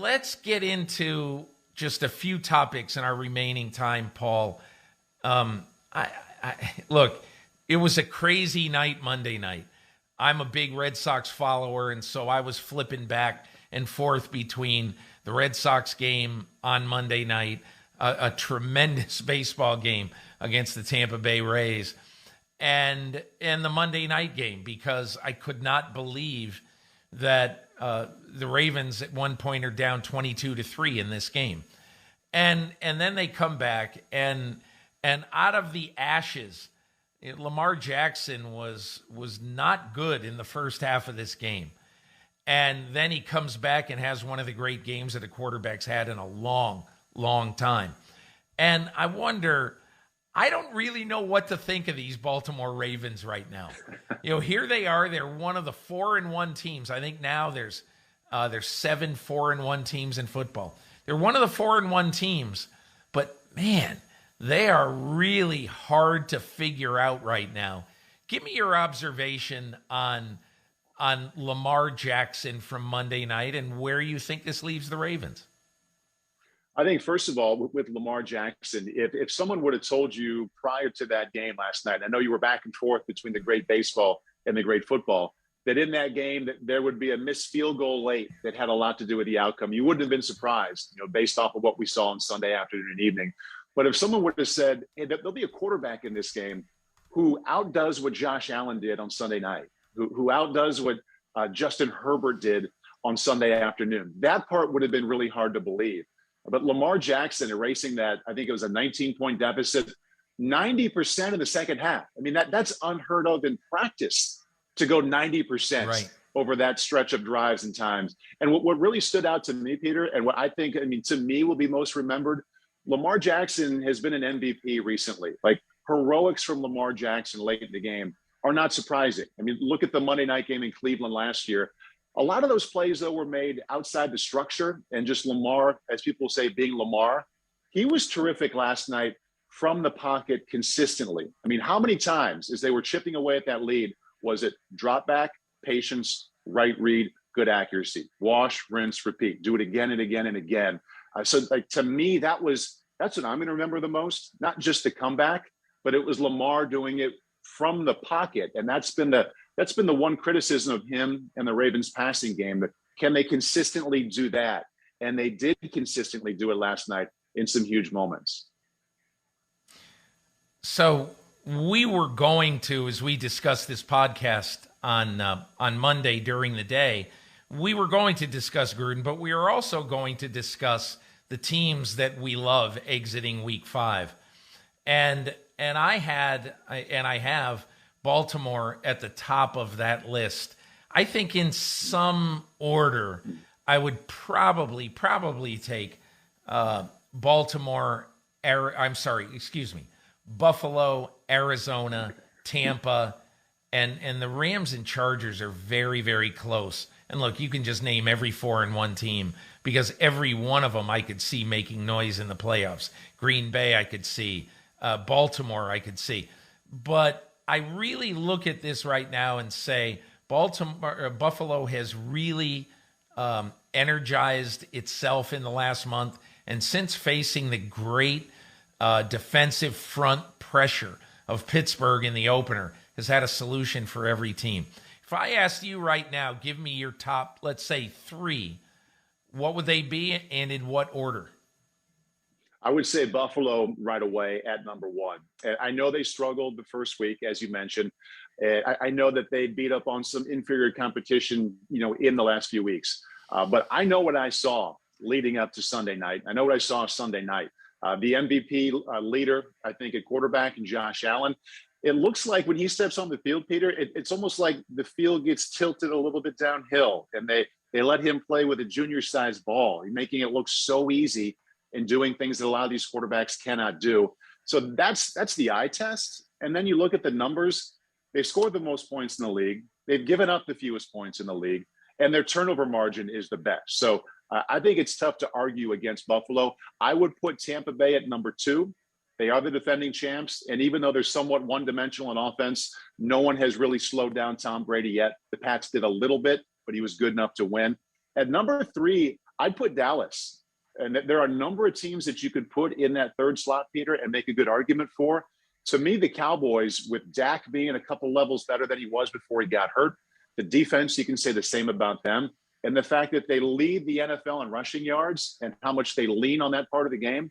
let's get into just a few topics in our remaining time, Paul. Look, it was a crazy night Monday night. I'm a big Red Sox follower, and so I was flipping back and forth between the Red Sox game on Monday night, a tremendous baseball game against the Tampa Bay Rays, and the Monday night game, because I could not believe that the Ravens at one point are down 22-3 in this game. And then they come back, and out of the ashes, Lamar Jackson was not good in the first half of this game. And then he comes back and has one of the great games that a quarterback's had in a long, long time. And I wonder, I don't really know what to think of these Baltimore Ravens right now. Here they are. They're one of the 4-1 teams. I think now there's 7 4-1 teams in football. They're one of the 4-1 teams, but man, they are really hard to figure out right now. Give me your observation on Lamar Jackson from Monday night and where you think this leaves the Ravens. I think, first of all, with Lamar Jackson, if someone would have told you prior to that game last night, I know you were back and forth between the great baseball and the great football, that in that game that there would be a missed field goal late that had a lot to do with the outcome, you wouldn't have been surprised, based off of what we saw on Sunday afternoon and evening. But if someone would have said, hey, there'll be a quarterback in this game who outdoes what Josh Allen did on Sunday night, who outdoes what Justin Herbert did on Sunday afternoon, that part would have been really hard to believe. But Lamar Jackson erasing that, I think it was a 19-point deficit, 90% of the second half. I mean, that's unheard of in practice to go 90% over that stretch of drives and times. And what really stood out to me, Peter, and what I think, to me will be most remembered, Lamar Jackson has been an MVP recently. Like, heroics from Lamar Jackson late in the game are not surprising. I mean, look at the Monday night game in Cleveland last year. A lot of those plays, though, were made outside the structure and just Lamar, as people say, being Lamar. He was terrific last night from the pocket consistently. I mean, how many times as they were chipping away at that lead was it drop back, patience, right read, good accuracy, wash, rinse, repeat, do it again and again and again. So to me, that's what I'm going to remember the most, not just the comeback, but it was Lamar doing it from the pocket. And that's been the one criticism of him and the Ravens passing game, that can they consistently do that? And they did consistently do it last night in some huge moments. So we were going to, as we discussed this podcast on Monday during the day, we were going to discuss Gruden, but we are also going to discuss the teams that we love exiting Week 5. And I have Baltimore at the top of that list. I think in some order, I would probably take Buffalo, Arizona, Tampa, and the Rams and Chargers are very, very close. And look, you can just name every 4-1 team, because every one of them I could see making noise in the playoffs. Green Bay I could see. Baltimore I could see. But I really look at this right now and say Buffalo has really energized itself in the last month. And since facing the great defensive front pressure of Pittsburgh in the opener, has had a solution for every team. If I asked you right now, give me your top, let's say 3, what would they be and in what order? I would say Buffalo right away at number 1. And I know they struggled the first week, as you mentioned. I know that they beat up on some inferior competition, in the last few weeks. But I know what I saw leading up to Sunday night. I know what I saw Sunday night. The MVP leader, I think, at quarterback, and Josh Allen. It looks like when he steps on the field, Peter, it's almost like the field gets tilted a little bit downhill, and they let him play with a junior-sized ball, making it look so easy and doing things that a lot of these quarterbacks cannot do. So that's the eye test. And then you look at the numbers. They've scored the most points in the league. They've given up the fewest points in the league, and their turnover margin is the best. So I think it's tough to argue against Buffalo. I would put Tampa Bay at number 2. They are the defending champs. And even though they're somewhat one-dimensional in offense, no one has really slowed down Tom Brady yet. The Pats did a little bit, but he was good enough to win. At number 3, I'd put Dallas. And there are a number of teams that you could put in that third slot, Peter, and make a good argument for. To me, the Cowboys, with Dak being a couple levels better than he was before he got hurt, the defense, you can say the same about them. And the fact that they lead the NFL in rushing yards and how much they lean on that part of the game,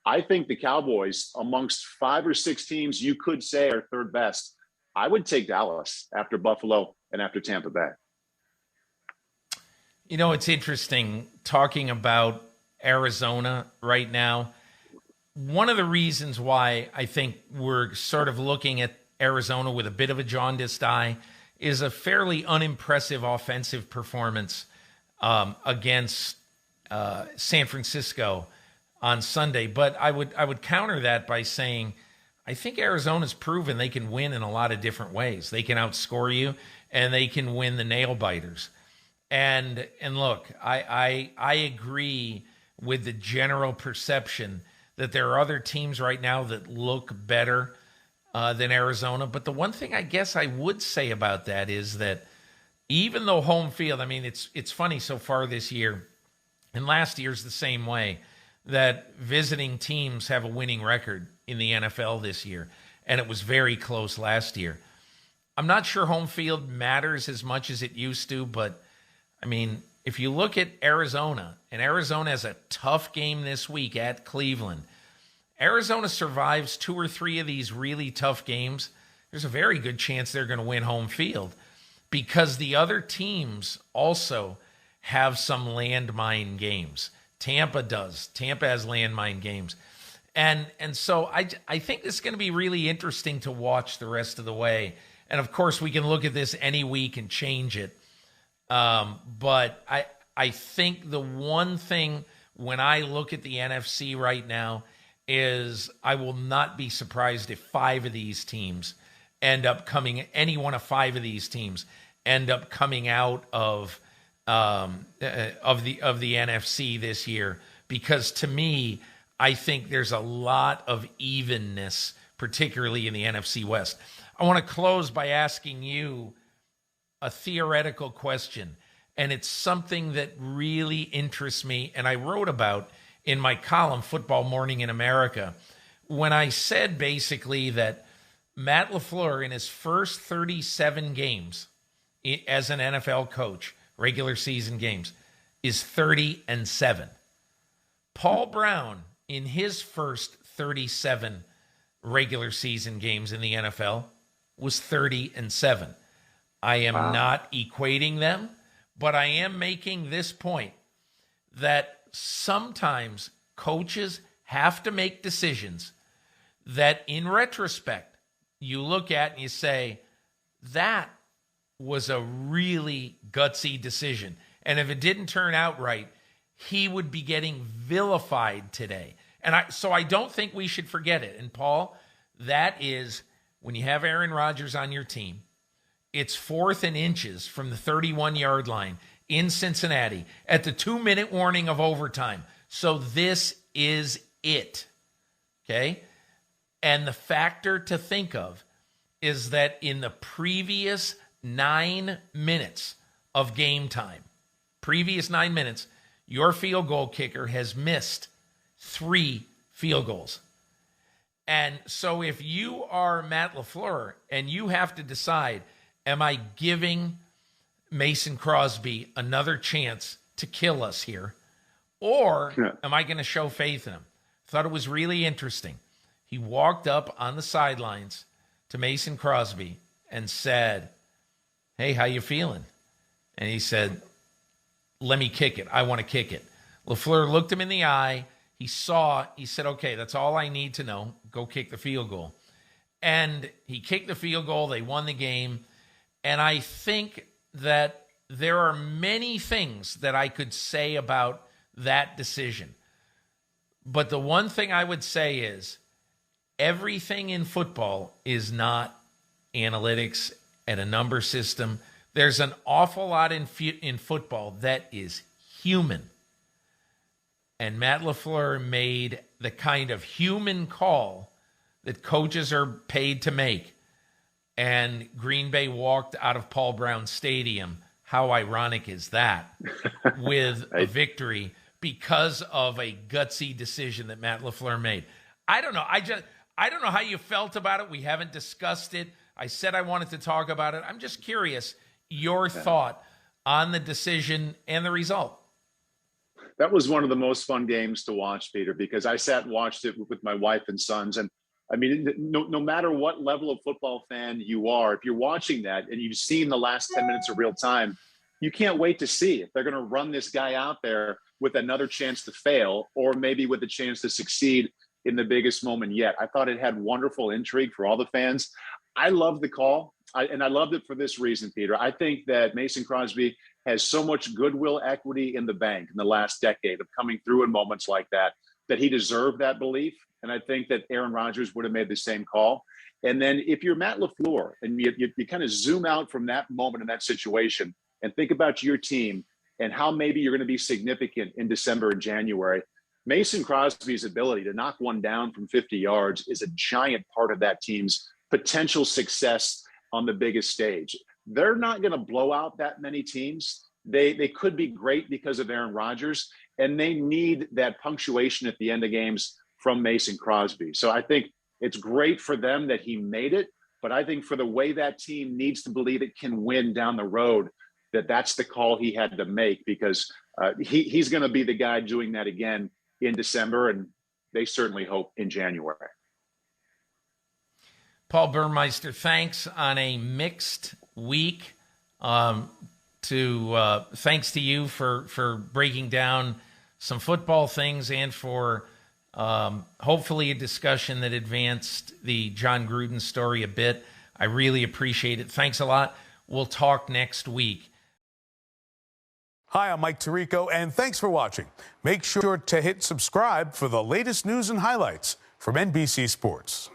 I think the Cowboys, amongst 5 or 6 teams you could say are third best, I would take Dallas after Buffalo and after Tampa Bay. You know, it's interesting talking about Arizona right now. One of the reasons why I think we're sort of looking at Arizona with a bit of a jaundiced eye is a fairly unimpressive offensive performance against San Francisco on Sunday. But I would counter that by saying I think Arizona's proven they can win in a lot of different ways. They can outscore you, and they can win the nail biters. And look, I agree with the general perception that there are other teams right now that look better than Arizona. But the one thing I guess I would say about that is that even though home field, I mean, it's funny so far this year, and last year's the same way, that visiting teams have a winning record in the NFL this year, and it was very close last year. I'm not sure home field matters as much as it used to, but, I mean, if you look at Arizona, and Arizona has a tough game this week at Cleveland, Arizona survives 2 or 3 of these really tough games, there's a very good chance they're going to win home field because the other teams also have some landmine games. Tampa does. Tampa has landmine games. And so I think this is going to be really interesting to watch the rest of the way. And, of course, we can look at this any week and change it. But I think the one thing when I look at the NFC right now is I will not be surprised if 5 of these teams end up coming, any one of 5 of these teams end up coming out of the NFC this year, because to me, I think there's a lot of evenness, particularly in the NFC West. I want to close by asking you a theoretical question, and it's something that really interests me, and I wrote about in my column, Football Morning in America, when I said basically that Matt LaFleur in his first 37 games as an NFL coach, regular season games, is 30-7. Paul Brown in his first 37 regular season games in the NFL was 30-7. I am not equating them, but I am making this point that sometimes coaches have to make decisions that in retrospect you look at and you say, that was a really gutsy decision. And if it didn't turn out right, he would be getting vilified today. And so I don't think we should forget it. And Paul, that is when you have Aaron Rodgers on your team, it's 4th and inches from the 31-yard line in Cincinnati at the 2-minute warning of overtime. So this is it, okay? And the factor to think of is that in the previous 9 minutes of game time, your field goal kicker has missed 3 field goals. And so if you are Matt LaFleur and you have to decide, am I giving Mason Crosby another chance to kill us here, or am I going to show faith in him? Thought it was really interesting. He walked up on the sidelines to Mason Crosby and said, "Hey, how you feeling?" And he said, "Let me kick it. I want to kick it." LaFleur looked him in the eye. He said, "Okay, that's all I need to know. Go kick the field goal." And he kicked the field goal. They won the game. And I think that there are many things that I could say about that decision. But the one thing I would say is everything in football is not analytics and a number system. There's an awful lot in football that is human. And Matt LaFleur made the kind of human call that coaches are paid to make. And Green Bay walked out of Paul Brown Stadium how ironic is that, with a victory because of a gutsy decision that Matt LaFleur made. I don't know. I don't know how you felt about it. We haven't discussed it. I said I wanted to talk about it. I'm just curious your thought on the decision and the result. That was one of the most fun games to watch, Peter, because I sat and watched it with my wife and sons. And I mean, no matter what level of football fan you are, if you're watching that and you've seen the last 10 minutes of real time, you can't wait to see if they're going to run this guy out there with another chance to fail, or maybe with a chance to succeed in the biggest moment yet. I thought it had wonderful intrigue for all the fans. I love the call, and I loved it for this reason, Peter. I think that Mason Crosby has so much goodwill equity in the bank in the last decade of coming through in moments like that, that he deserved that belief. And I think that Aaron Rodgers would have made the same call. And then if you're Matt LaFleur and you kind of zoom out from that moment in that situation and think about your team and how maybe you're going to be significant in December and January, Mason Crosby's ability to knock one down from 50 yards is a giant part of that team's potential success on the biggest stage. They're not going to blow out that many teams. They could be great because of Aaron Rodgers, and they need that punctuation at the end of games from Mason Crosby. So I think it's great for them that he made it, but I think for the way that team needs to believe it can win down the road, that's the call he had to make, because he's going to be the guy doing that again in December, and they certainly hope in January. Paul Burmeister, thanks on a mixed week. Thanks to you for breaking down some football things, and for hopefully a discussion that advanced the John Gruden story a bit. I really appreciate it. Thanks a lot. We'll talk next week. Hi, I'm Mike Tirico, and thanks for watching. Make sure to hit subscribe for the latest news and highlights from NBC Sports.